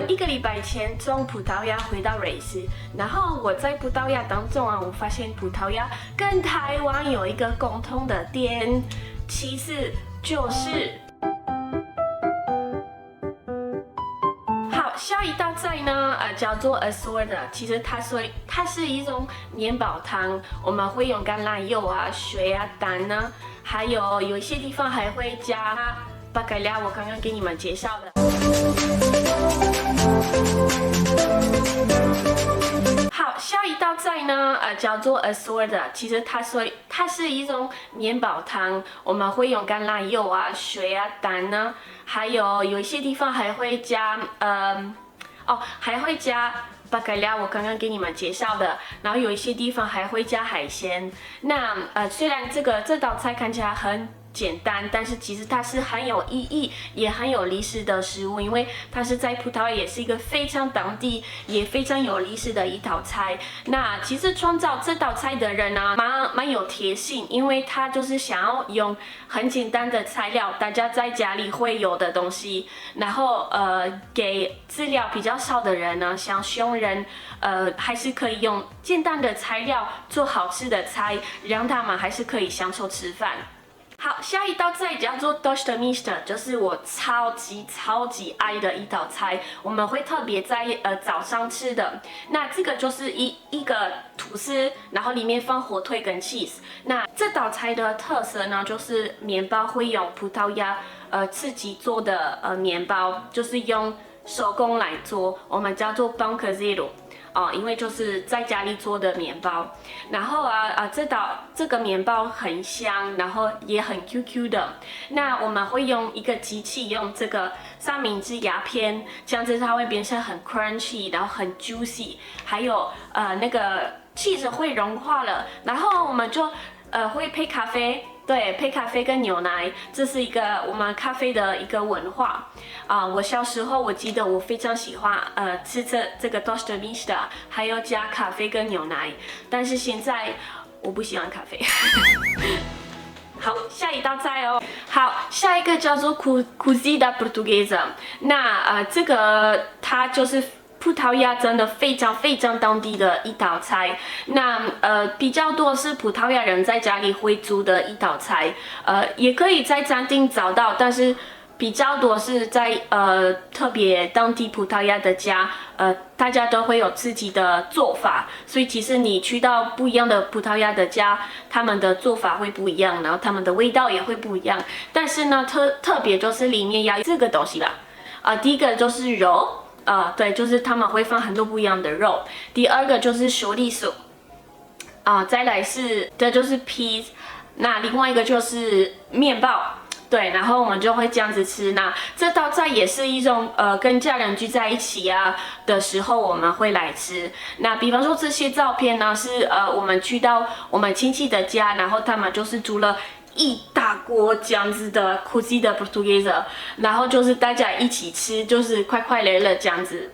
1个礼拜前从葡萄牙回到瑞士，然后我在葡萄牙当中啊，我发现葡萄牙跟台湾有一个共同的点，其实就是好，下一道菜呢，叫做 assorda， 其实它是一种面包汤，我们会用橄榄油啊、水啊、蛋呢，还有一些地方还会加巴嘎料，我刚刚给你们介绍的。好，下一道菜呢，叫做 assorda， 其实它是一种面包汤，我们会用橄榄油啊、水啊、蛋呢，还有一些地方还会加还会加巴嘎料，我刚刚给你们介绍的，然后有一些地方还会加海鲜。那虽然这道菜看起来很简单，但是其实它是很有意义，也很有历史的食物，因为它是在葡萄牙，也是一个非常当地，也非常有历史的一道菜。那其实创造这道菜的人呢，蛮有贴心，因为他就是想要用很简单的材料，大家在家里会有的东西，然后给资料比较少的人呢，像穷人，还是可以用简单的材料做好吃的菜，让他们还是可以享受吃饭。好，下一道菜叫做 dosta mista， 就是我超级爱的一道菜，我们会特别在早上吃的。那这个就是一个吐司，然后里面放火腿跟 cheese。那这道菜的特色呢，就是面包会用葡萄牙自己做的面包，就是用手工来做，我们叫做 pão caseiro。因为就是在家里做的面包，然后这个面包很香，然后也很 QQ 的。那我们会用一个机器，用这个三明治压片，这样子它会变成很 crunchy， 然后很 juicy， 还有那个 cheese 会融化了，然后我们就会配咖啡。对，配咖啡跟牛奶，这是一个我们咖啡的一个文化我小时候我记得我非常喜欢吃这个 dosta mista， 还有加咖啡跟牛奶，但是现在我不喜欢咖啡。好，下一道菜哦。好，下一个叫做 cozida portuguesa。那这个它就是葡萄牙真的非常当地的一道菜，那比较多是葡萄牙人在家里会煮的一道菜，也可以在餐厅找到，但是比较多是在特别当地葡萄牙的家，大家都会有自己的做法，所以其实你去到不一样的葡萄牙的家，他们的做法会不一样，然后他们的味道也会不一样，但是呢特别就是里面要这个东西啦，第一个就是肉。对，就是他们会放很多不一样的肉。第二个就是熟栗薯，再来这就是 peas， 那另外一个就是面包，对，然后我们就会这样子吃。那这道菜也是一种跟家人聚在一起的时候我们会来吃。那比方说这些照片呢，是我们去到我们亲戚的家，然后他们就是煮了一大锅这样子的 cozida portuguesa， 然后就是大家一起吃，就是快乐这样子。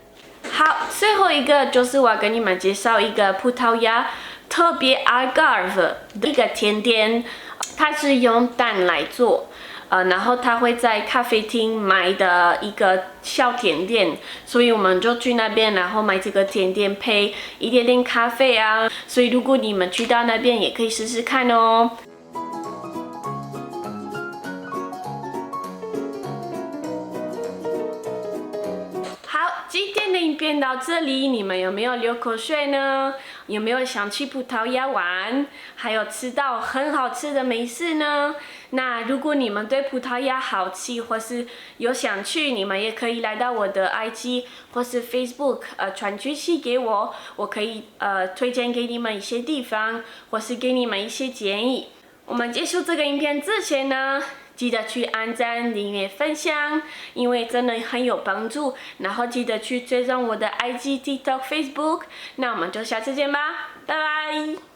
好，最后一个就是我要跟你们介绍一个葡萄牙特别 Algarve 的一个甜点，它是用蛋来做。然后他会在咖啡厅买的一个小甜点，所以我们就去那边，然后买这个甜点配一点点咖啡所以如果你们去到那边，也可以试试看哦。今天的影片到这里，你们有没有流口水呢？有没有想去葡萄牙玩？还有吃到很好吃的美食呢？那如果你们对葡萄牙好奇，或是有想去，你们也可以来到我的 IG 或是 Facebook，传讯息给我，我可以推荐给你们一些地方，或是给你们一些建议。我们结束这个影片之前呢，记得去按赞、订阅、分享，因为真的很有帮助。然后记得去追踪我的 IG、TikTok、Facebook。那我们就下次见吧，拜拜。